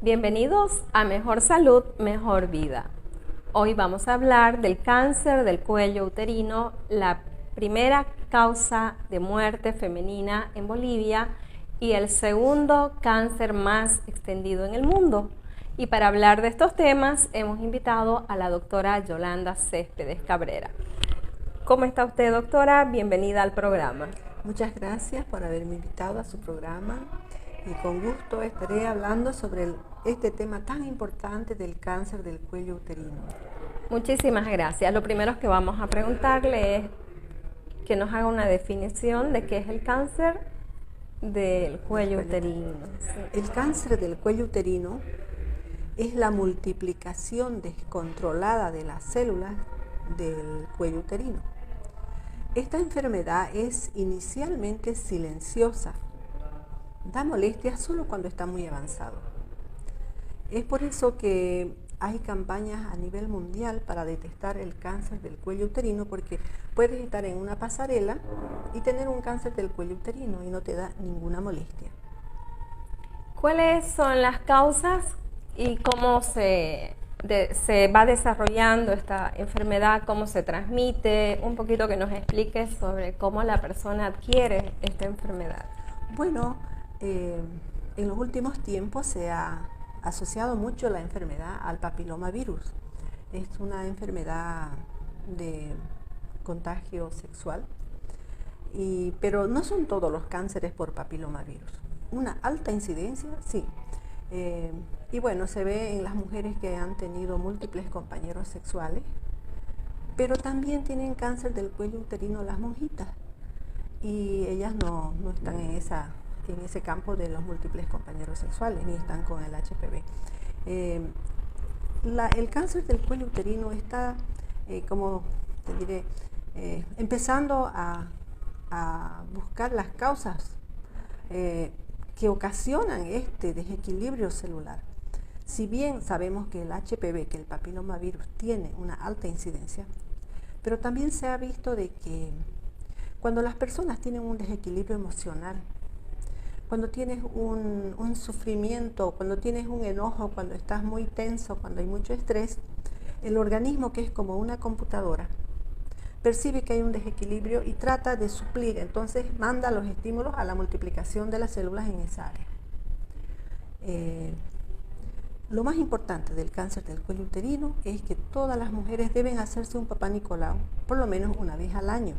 Bienvenidos a Mejor Salud, Mejor Vida. Hoy vamos a hablar del cáncer del cuello uterino, la primera causa de muerte femenina en Bolivia y el segundo cáncer más extendido en el mundo. Y para hablar de estos temas hemos invitado a la doctora Yolanda Céspedes Cabrera. ¿Cómo está usted, doctora? Bienvenida al programa. Muchas gracias por haberme invitado a su programa y con gusto estaré hablando sobre este tema tan importante del cáncer del cuello uterino. Muchísimas gracias. Lo primero que vamos a preguntarle es que nos haga una definición de qué es el cáncer del cuello uterino. Sí. El cáncer del cuello uterino es la multiplicación descontrolada de las células del cuello uterino. Esta enfermedad es inicialmente silenciosa, da molestias solo cuando está muy avanzado. Es por eso que hay campañas a nivel mundial para detectar el cáncer del cuello uterino, porque puedes estar en una pasarela y tener un cáncer del cuello uterino y no te da ninguna molestia. ¿Cuáles son las causas y cómo se va desarrollando esta enfermedad, cómo se transmite? Un poquito que nos explique sobre cómo la persona adquiere esta enfermedad. Bueno, en los últimos tiempos se ha asociado mucho la enfermedad al papilomavirus. Es una enfermedad de contagio sexual, pero no son todos los cánceres por papilomavirus. Una alta incidencia, sí. Y bueno, se ve en las mujeres que han tenido múltiples compañeros sexuales, pero también tienen cáncer del cuello uterino las monjitas, y ellas no están en ese campo de los múltiples compañeros sexuales, ni están con el HPV. El cáncer del cuello uterino está, como te diré, empezando a buscar las causas que ocasionan este desequilibrio celular. Si bien sabemos que el HPV, que el papilomavirus, tiene una alta incidencia, pero también se ha visto de que cuando las personas tienen un desequilibrio emocional, cuando tienes un sufrimiento, cuando tienes un enojo, cuando estás muy tenso, cuando hay mucho estrés, el organismo, que es como una computadora, percibe que hay un desequilibrio y trata de suplir, entonces manda los estímulos a la multiplicación de las células en esa área. Lo más importante del cáncer del cuello uterino es que todas las mujeres deben hacerse un Papá Nicolau por lo menos una vez al año,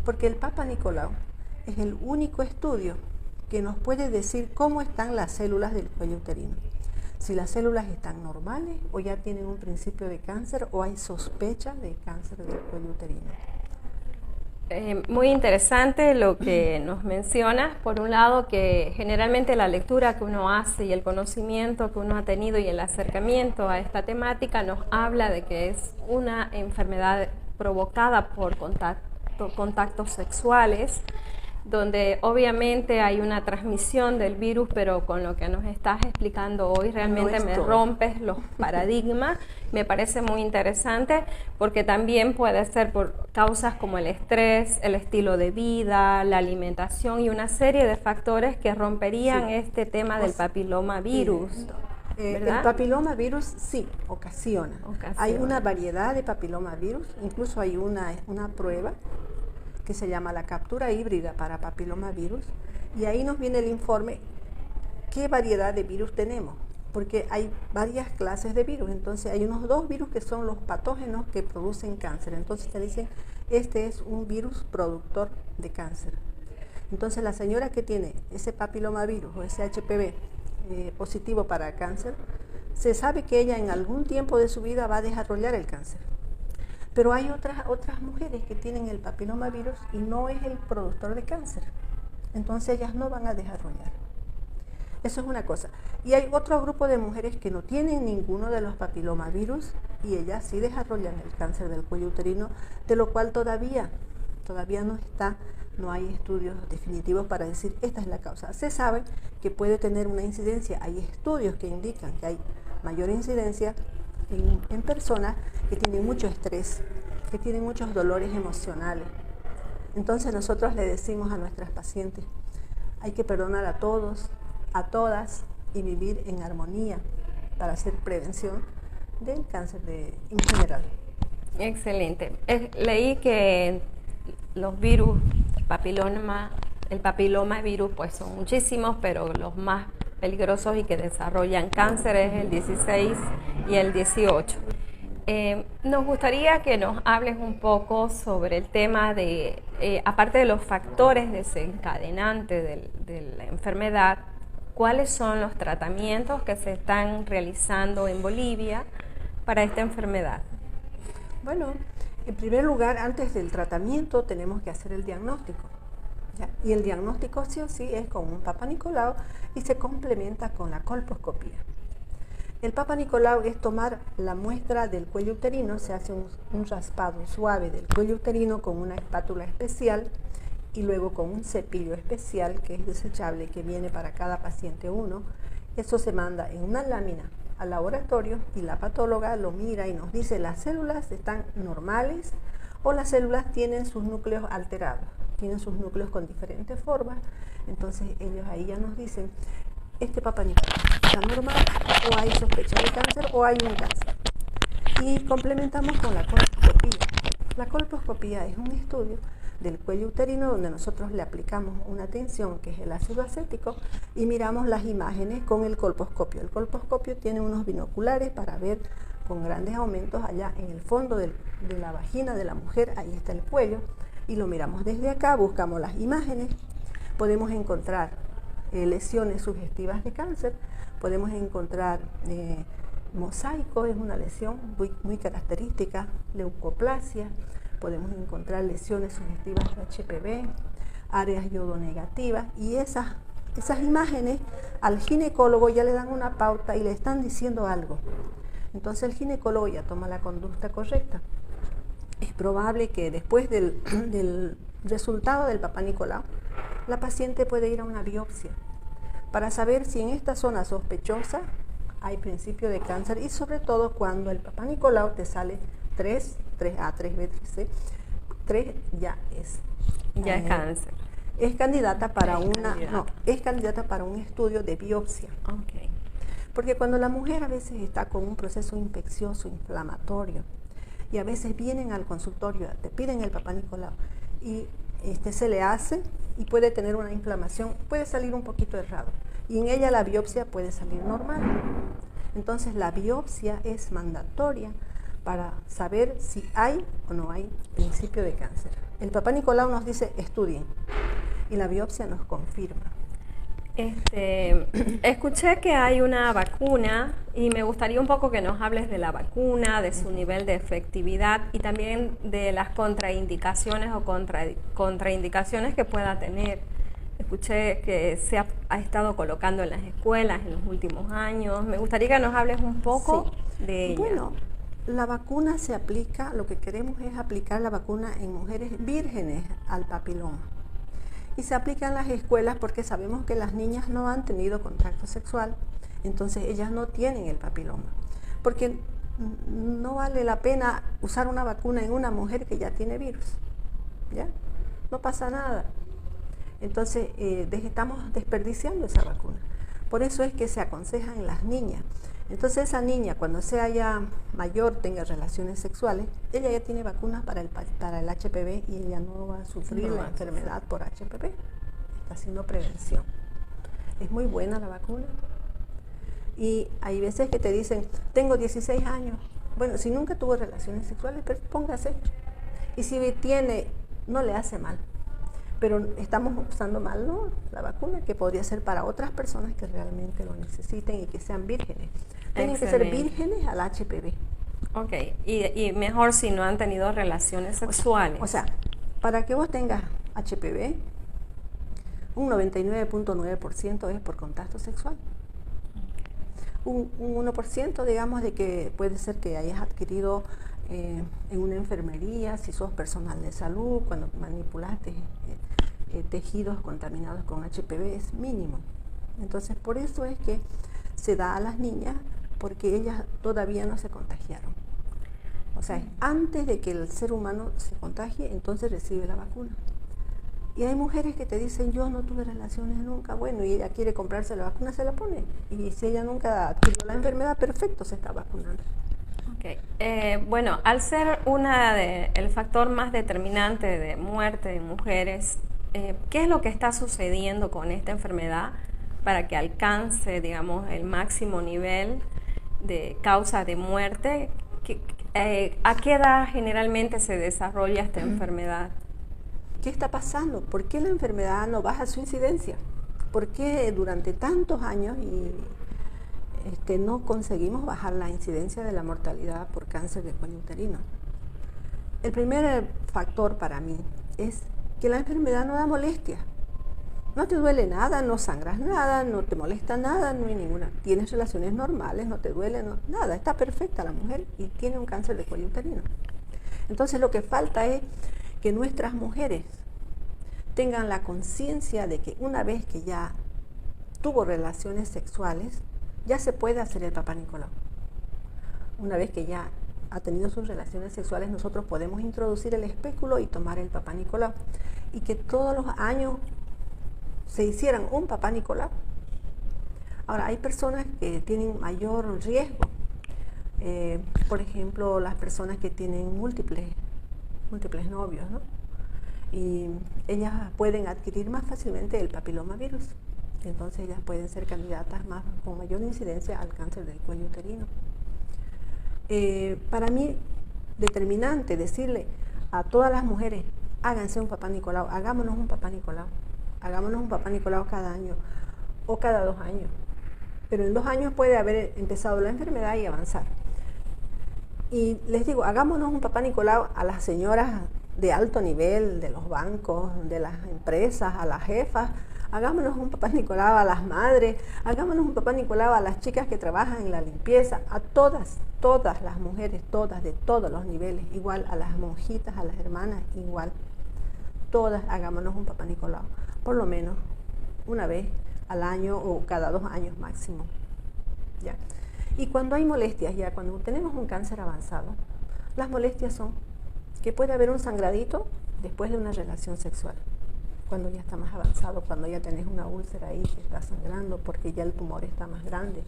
porque el Papá Nicolau es el único estudio que nos puede decir cómo están las células del cuello uterino. Si las células están normales o ya tienen un principio de cáncer o hay sospecha de cáncer del cuello uterino. Muy interesante lo que nos mencionas. Por un lado, que generalmente la lectura que uno hace y el conocimiento que uno ha tenido y el acercamiento a esta temática nos habla de que es una enfermedad provocada por contactos sexuales, donde obviamente hay una transmisión del virus, pero con lo que nos estás explicando hoy realmente me rompes los paradigmas. Me parece muy interesante porque también puede ser por causas como el estrés, el estilo de vida, la alimentación y una serie de factores que romperían este tema del papilomavirus. El papilomavirus sí ocasiona. Hay una variedad de papilomavirus, incluso hay una prueba que se llama la captura híbrida para papilomavirus, y ahí nos viene el informe qué variedad de virus tenemos, porque hay varias clases de virus. Entonces hay unos 2 virus que son los patógenos que producen cáncer. Entonces te dicen, este es un virus productor de cáncer. Entonces la señora que tiene ese papilomavirus o ese HPV positivo para cáncer, se sabe que ella en algún tiempo de su vida va a desarrollar el cáncer. Pero hay otras mujeres que tienen el papilomavirus y no es el productor de cáncer. Entonces ellas no van a desarrollar. Eso es una cosa. Y hay otro grupo de mujeres que no tienen ninguno de los papilomavirus y ellas sí desarrollan el cáncer del cuello uterino, de lo cual todavía no hay estudios definitivos para decir esta es la causa. Se sabe que puede tener una incidencia. Hay estudios que indican que hay mayor incidencia en personas que tienen mucho estrés, que tienen muchos dolores emocionales. Entonces nosotros le decimos a nuestras pacientes, hay que perdonar a todos, a todas y vivir en armonía. para hacer prevención del cáncer en general. Excelente. Leí que los virus, el papiloma virus, pues son muchísimos, pero los más peligrosos y que desarrollan cáncer es el 16 y el 18. Nos gustaría que nos hables un poco sobre el tema de, aparte de los factores desencadenantes de la enfermedad, ¿cuáles son los tratamientos que se están realizando en Bolivia para esta enfermedad? Bueno, en primer lugar, antes del tratamiento tenemos que hacer el diagnóstico, ¿ya? Y el diagnóstico sí o sí es con un Papa Nicolau y se complementa con la colposcopía. El Papa Nicolau es tomar la muestra del cuello uterino, se hace un raspado suave del cuello uterino con una espátula especial y luego con un cepillo especial que es desechable, que viene para cada paciente uno. Eso se manda en una lámina al laboratorio y la patóloga lo mira y nos dice las células están normales o las células tienen sus núcleos alterados, tienen sus núcleos con diferentes formas. Entonces ellos ahí ya nos dicen, este Papa Nicolau está normal o hay sospecha de cáncer o hay un cáncer. Y complementamos con la colposcopía. La colposcopía es un estudio del cuello uterino donde nosotros le aplicamos una tensión que es el ácido acético y miramos las imágenes con el colposcopio. El colposcopio tiene unos binoculares para ver con grandes aumentos allá en el fondo de la vagina de la mujer, ahí está el cuello, y lo miramos desde acá, buscamos las imágenes, podemos encontrar lesiones sugestivas de cáncer, podemos encontrar mosaico, es una lesión muy característica, leucoplasia, podemos encontrar lesiones sugestivas de HPV, áreas yodonegativas, y esas imágenes al ginecólogo ya le dan una pauta y le están diciendo algo. Entonces el ginecólogo ya toma la conducta correcta. Es probable que después del resultado del Papa Nicolau, la paciente puede ir a una biopsia para saber si en esta zona sospechosa hay principio de cáncer, y sobre todo cuando el Papa Nicolau te sale 3A, 3B, 3C, 3 ya es cáncer. Es candidata para es candidata para un estudio de biopsia. Okay. Porque cuando la mujer a veces está con un proceso infeccioso, inflamatorio, y a veces vienen al consultorio, te piden el Papa Nicolau y se le hace y puede tener una inflamación, puede salir un poquito errado y en ella la biopsia puede salir normal. Entonces la biopsia es mandatoria para saber si hay o no hay principio de cáncer. El Papa Nicolau nos dice estudien y la biopsia nos confirma. Escuché que hay una vacuna y me gustaría un poco que nos hables de la vacuna, de su nivel de efectividad y también de las contraindicaciones o contraindicaciones que pueda tener. Escuché que se ha estado colocando en las escuelas en los últimos años. Me gustaría que nos hables un poco de ella. Bueno, la vacuna se aplica, lo que queremos es aplicar la vacuna en mujeres vírgenes al papiloma. Y se aplica en las escuelas porque sabemos que las niñas no han tenido contacto sexual, entonces ellas no tienen el papiloma. Porque no vale la pena usar una vacuna en una mujer que ya tiene virus, ¿ya? No pasa nada. Entonces estamos desperdiciando esa vacuna. Por eso es que se aconseja en las niñas. Entonces esa niña, cuando sea ya mayor, tenga relaciones sexuales, ella ya tiene vacunas para el HPV y ella no va a sufrir la enfermedad por HPV. Está haciendo prevención. Es muy buena la vacuna. Y hay veces que te dicen, tengo 16 años. Bueno, si nunca tuvo relaciones sexuales, pero póngase. Y si tiene, no le hace mal. Pero estamos usando mal, ¿no?, la vacuna, que podría ser para otras personas que realmente lo necesiten y que sean vírgenes. Tienen que ser vírgenes al HPV. Ok, y mejor si no han tenido relaciones sexuales. O sea, para que vos tengas HPV, un 99.9% es por contacto sexual. Un 1%, digamos, de que puede ser que hayas adquirido en una enfermería, si sos personal de salud, cuando manipulaste tejidos contaminados con HPV, es mínimo. Entonces, por eso es que se da a las niñas, porque ellas todavía no se contagiaron. O sea, antes de que el ser humano se contagie, entonces recibe la vacuna. Y hay mujeres que te dicen, yo no tuve relaciones nunca, bueno, y ella quiere comprarse la vacuna, se la pone. Y si ella nunca adquirió la enfermedad, perfecto, se está vacunando. Okay. Bueno, al ser el factor más determinante de muerte de mujeres, ¿qué es lo que está sucediendo con esta enfermedad para que alcance, digamos, el máximo nivel de causa de muerte? ¿A qué edad generalmente se desarrolla esta enfermedad? ¿Qué está pasando? ¿Por qué la enfermedad no baja su incidencia? ¿Por qué durante tantos años no conseguimos bajar la incidencia de la mortalidad por cáncer de cuello uterino? El primer factor para mí es que la enfermedad no da molestia. No te duele nada, no sangras nada, no te molesta nada, no hay ninguna. Tienes relaciones normales, no te duele nada. Está perfecta la mujer y tiene un cáncer de cuello uterino. Entonces lo que falta es que nuestras mujeres tengan la conciencia de que una vez que ya tuvo relaciones sexuales, ya se puede hacer el Papá Nicolau. Una vez que ya ha tenido sus relaciones sexuales, nosotros podemos introducir el espéculo y tomar el Papá Nicolau. Y que todos los años se hicieran un Papá Nicolau. Ahora, hay personas que tienen mayor riesgo. Por ejemplo, las personas que tienen múltiples novios, ¿no? Y ellas pueden adquirir más fácilmente el papilomavirus. Entonces ellas pueden ser candidatas con mayor incidencia al cáncer del cuello uterino. Para mí, determinante decirle a todas las mujeres, háganse un Papá Nicolau, hagámonos un Papá Nicolau. Hagámonos un Papá Nicolau cada año o cada 2 años. Pero en 2 años puede haber empezado la enfermedad y avanzar. Y les digo, hagámonos un Papá Nicolau a las señoras de alto nivel, de los bancos, de las empresas, a las jefas. Hagámonos un Papá Nicolau a las madres, hagámonos un Papá Nicolau a las chicas que trabajan en la limpieza, a todas las mujeres, todas, de todos los niveles, igual a las monjitas, a las hermanas, igual. Todas hagámonos un Papá Nicolau, por lo menos una vez al año o cada 2 años máximo. ¿Ya? Y cuando hay molestias, ya cuando tenemos un cáncer avanzado, las molestias son que puede haber un sangradito después de una relación sexual. Cuando ya está más avanzado, cuando ya tenés una úlcera ahí que está sangrando porque ya el tumor está más grande.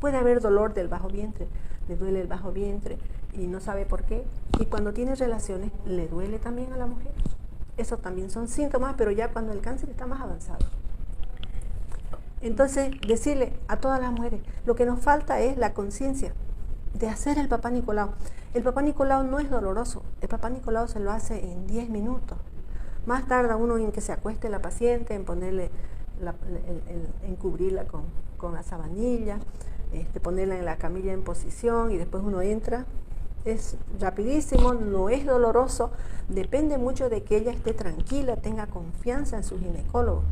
Puede haber dolor del bajo vientre, le duele el bajo vientre y no sabe por qué. Y cuando tiene relaciones, le duele también a la mujer. Eso también son síntomas, pero ya cuando el cáncer está más avanzado. Entonces, decirle a todas las mujeres, lo que nos falta es la conciencia de hacer el Papá Nicolau. El Papá Nicolau no es doloroso, el Papá Nicolau se lo hace en 10 minutos. Más tarda uno en que se acueste la paciente, en ponerle, en cubrirla con la sabanilla, ponerla en la camilla en posición y después uno entra. Es rapidísimo, no es doloroso, depende mucho de que ella esté tranquila, tenga confianza en su ginecólogo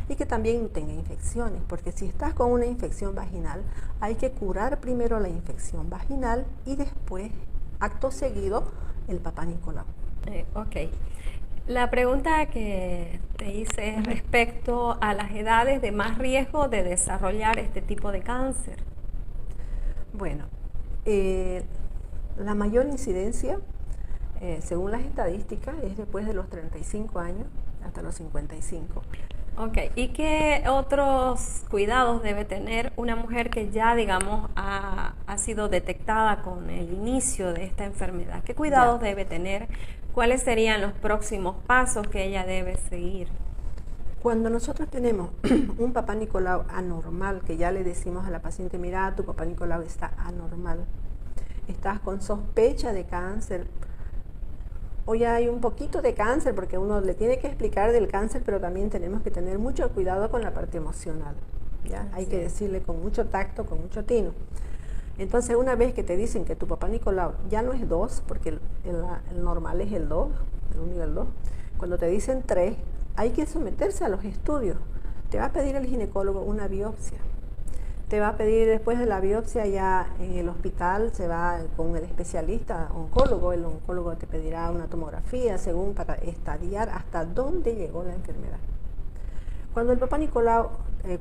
y que también no tenga infecciones, porque si estás con una infección vaginal, hay que curar primero la infección vaginal y después, acto seguido, el Papá Nicolau. Ok. La pregunta que te hice es respecto a las edades de más riesgo de desarrollar este tipo de cáncer. Bueno, la mayor incidencia, según las estadísticas, es después de los 35 años hasta los 55. Ok, ¿y qué otros cuidados debe tener una mujer que ya, digamos, ha sido detectada con el inicio de esta enfermedad? ¿Qué cuidados debe tener? ¿Cuáles serían los próximos pasos que ella debe seguir? Cuando nosotros tenemos un Papá Nicolau anormal, que ya le decimos a la paciente, mira, tu Papá Nicolau está anormal, estás con sospecha de cáncer, o ya hay un poquito de cáncer, porque uno le tiene que explicar del cáncer, pero también tenemos que tener mucho cuidado con la parte emocional, ¿ya? Hay que decirle con mucho tacto, con mucho tino. Entonces, una vez que te dicen que tu Papá Nicolau ya no es 2, porque el normal es el 2, el 1 y el 2, cuando te dicen 3, hay que someterse a los estudios. Te va a pedir el ginecólogo una biopsia. Te va a pedir después de la biopsia ya en el hospital, se va con el especialista oncólogo, el oncólogo te pedirá una tomografía según para estadiar hasta dónde llegó la enfermedad. Cuando el Papá Nicolau,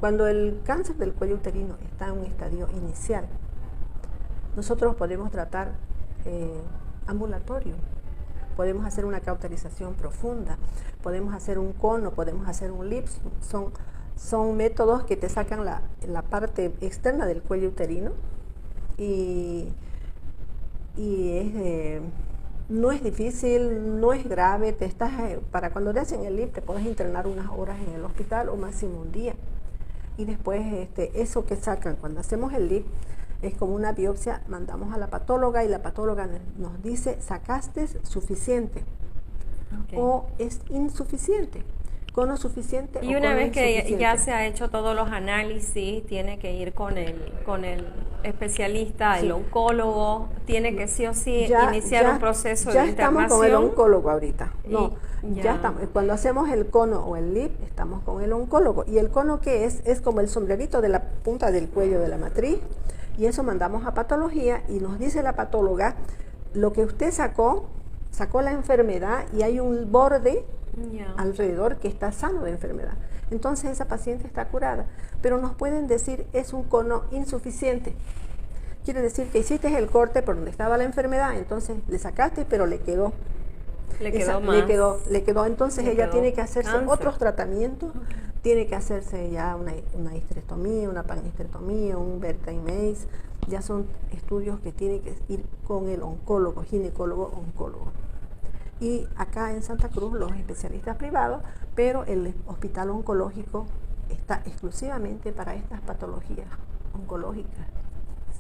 cuando el cáncer del cuello uterino está en un estadio inicial, nosotros podemos tratar ambulatorio. podemos hacer una cauterización profunda, podemos hacer un cono, podemos hacer un lips. Son métodos que te sacan la parte externa del cuello uterino y no es difícil, no es grave. Para cuando te hacen el lip te puedes internar unas horas en el hospital o máximo un día. Y después eso que sacan cuando hacemos el lip es como una biopsia, mandamos a la patóloga y la patóloga nos dice, sacaste suficiente o es insuficiente. Cono suficiente. Y una vez que ya se ha hecho todos los análisis, tiene que ir con el especialista, el oncólogo, tiene que sí o sí iniciar un proceso de internación. Ya estamos con el oncólogo ahorita. Cuando hacemos el cono o el lip, estamos con el oncólogo. Y el cono, ¿qué es? Es como el sombrerito de la punta del cuello de la matriz. Y eso mandamos a patología y nos dice la patóloga, lo que usted sacó la enfermedad y hay un borde alrededor que está sano de enfermedad. Entonces esa paciente está curada, pero nos pueden decir es un cono insuficiente. Quiere decir que hiciste el corte por donde estaba la enfermedad, entonces le sacaste, pero le quedó. Le quedó. Entonces ella tiene que hacerse otros tratamientos, tiene que hacerse ya una histerectomía, una panhisterectomía, un Verta-Mace. Ya son estudios que tiene que ir con el oncólogo, ginecólogo, oncólogo. Y acá en Santa Cruz los especialistas privados, pero el hospital oncológico está exclusivamente para estas patologías oncológicas.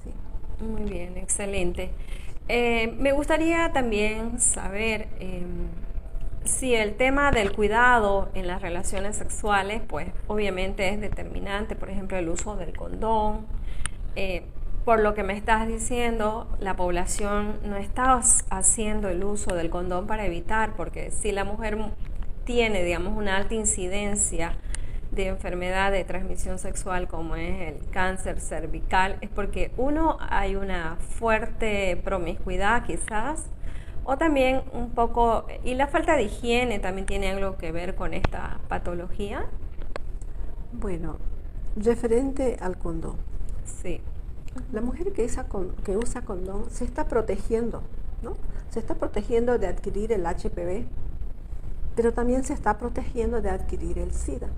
Sí. Muy bien, excelente. Me gustaría también saber si el tema del cuidado en las relaciones sexuales, pues obviamente es determinante, por ejemplo, el uso del condón. Por lo que me estás diciendo, la población no está haciendo el uso del condón para evitar, porque si la mujer tiene, digamos, una alta incidencia de enfermedad de transmisión sexual como es el cáncer cervical, es porque hay una fuerte promiscuidad quizás, o también un poco, y la falta de higiene también tiene algo que ver con esta patología. Bueno, referente al condón. Sí. La mujer que usa condón se está protegiendo, ¿no? Se está protegiendo de adquirir el HPV, pero también se está protegiendo de adquirir el SIDA,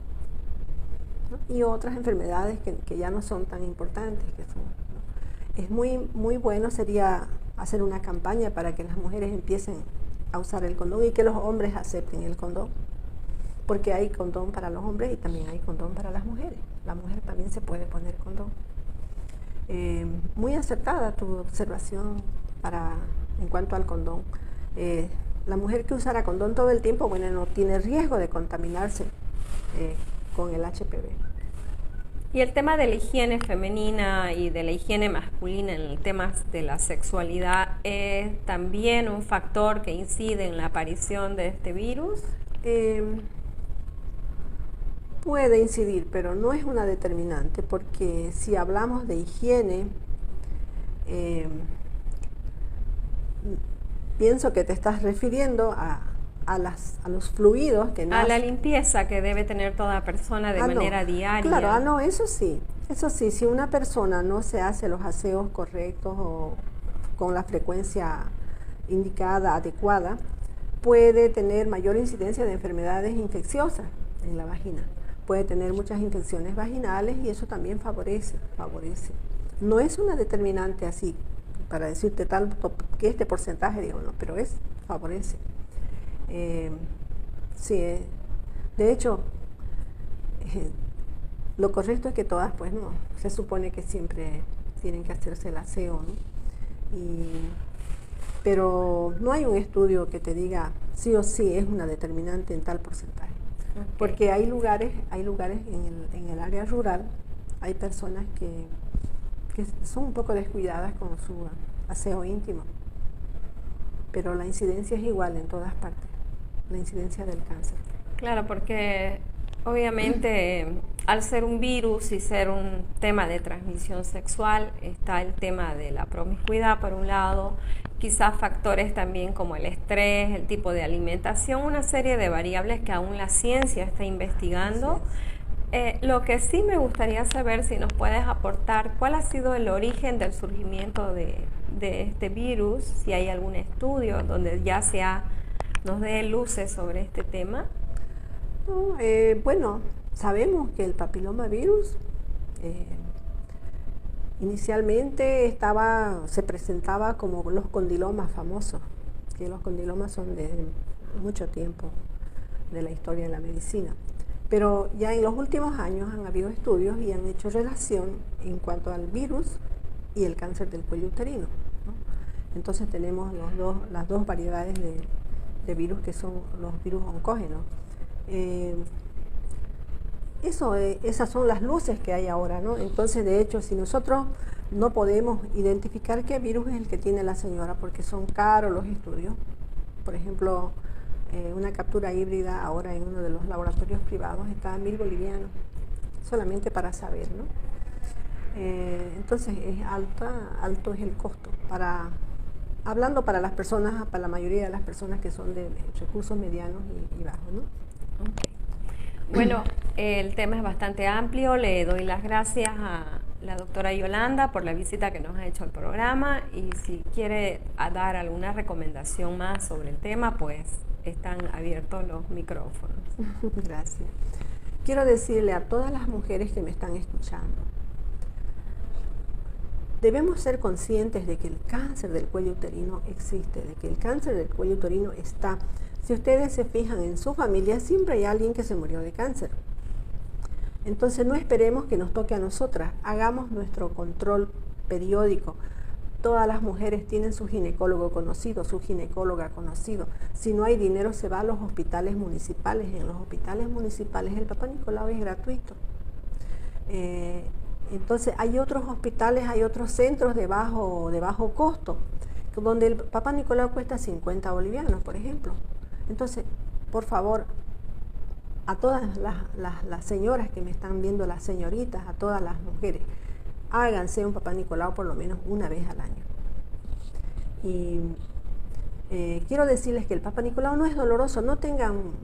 ¿no? Y otras enfermedades que ya no son tan importantes. ¿No? Es muy bueno sería hacer una campaña para que las mujeres empiecen a usar el condón y que los hombres acepten el condón, porque hay condón para los hombres y también hay condón para las mujeres. La mujer también se puede poner condón. Muy acertada tu observación en cuanto al condón. La mujer que usara condón todo el tiempo, bueno, no tiene riesgo de contaminarse con el HPV. Y el tema de la higiene femenina y de la higiene masculina en el tema de la sexualidad es también un factor que incide en la aparición de este virus. Puede incidir, pero no es una determinante, porque si hablamos de higiene, pienso que te estás refiriendo a los fluidos que a la limpieza que debe tener toda persona de manera diaria. Claro, eso sí, si una persona no se hace los aseos correctos o con la frecuencia indicada, adecuada, puede tener mayor incidencia de enfermedades infecciosas en la vagina. Puede tener muchas infecciones vaginales y eso también favorece. No es una determinante así, para decirte tanto que este porcentaje, digo, no, pero favorece. Sí, de hecho, lo correcto es que todas, pues no, se supone que siempre tienen que hacerse el aseo, ¿no? Pero no hay un estudio que te diga sí o sí es una determinante en tal porcentaje. Okay. Porque hay lugares en el área rural, hay personas que son un poco descuidadas con su aseo íntimo, pero la incidencia es igual en todas partes, la incidencia del cáncer. Claro, porque obviamente al ser un virus y ser un tema de transmisión sexual, está el tema de la promiscuidad por un lado, quizás factores también como el estrés, el tipo de alimentación, una serie de variables que aún la ciencia está investigando. Lo que sí me gustaría saber, si nos puedes aportar, ¿cuál ha sido el origen del surgimiento de este virus? Si hay algún estudio donde ya se ha nos dé luces sobre este tema. No, bueno, sabemos que el papilomavirus inicialmente se presentaba como los condilomas famosos, que los condilomas son de mucho tiempo de la historia de la medicina. Pero ya en los últimos años han habido estudios y han hecho relación en cuanto al virus y el cáncer del cuello uterino, ¿no? Entonces tenemos las dos variedades de virus que son los virus oncógenos. Esas son las luces que hay ahora, ¿no? Entonces, de hecho, si nosotros no podemos identificar qué virus es el que tiene la señora, porque son caros los estudios, por ejemplo, una captura híbrida ahora en uno de los laboratorios privados está a 1.000 bolivianos, solamente para saber, ¿no? Entonces, alto es el costo, hablando para las personas, para la mayoría de las personas que son de recursos medianos y bajos, ¿no? Okay. Bueno, el tema es bastante amplio. Le doy las gracias a la doctora Yolanda por la visita que nos ha hecho al programa, y si quiere dar alguna recomendación más sobre el tema, pues están abiertos los micrófonos. Gracias. Quiero decirle a todas las mujeres que me están escuchando, debemos ser conscientes de que el cáncer del cuello uterino existe, de que el cáncer del cuello uterino está. Si ustedes se fijan en su familia, siempre hay alguien que se murió de cáncer. Entonces no esperemos que nos toque a nosotras, hagamos nuestro control periódico. Todas las mujeres tienen su ginecólogo conocido, su ginecóloga conocido. Si no hay dinero, se va a los hospitales municipales. En los hospitales municipales el Papá Nicolau es gratuito. Entonces hay otros hospitales, hay otros centros de bajo costo, donde el Papá Nicolau cuesta 50 bolivianos, por ejemplo. Entonces, por favor, a todas las señoras que me están viendo, las señoritas, a todas las mujeres, háganse un Papá Nicolau por lo menos una vez al año. Y quiero decirles que el Papá Nicolau no es doloroso, no tengan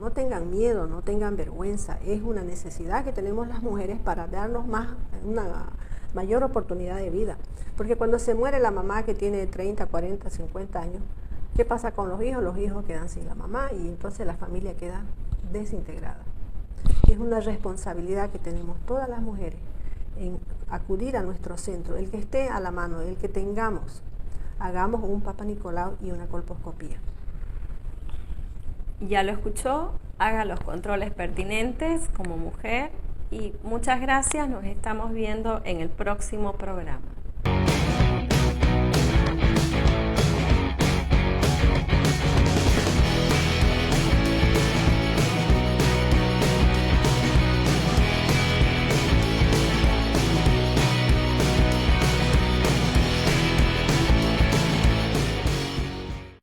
miedo, no tengan vergüenza, es una necesidad que tenemos las mujeres para darnos una mayor oportunidad de vida. Porque cuando se muere la mamá que tiene 30, 40, 50 años, ¿qué pasa con los hijos? Los hijos quedan sin la mamá y entonces la familia queda desintegrada. Es una responsabilidad que tenemos todas las mujeres en acudir a nuestro centro, el que esté a la mano, el que tengamos, hagamos un Papá Nicolau y una colposcopía. Ya lo escuchó, haga los controles pertinentes como mujer, y muchas gracias, nos estamos viendo en el próximo programa.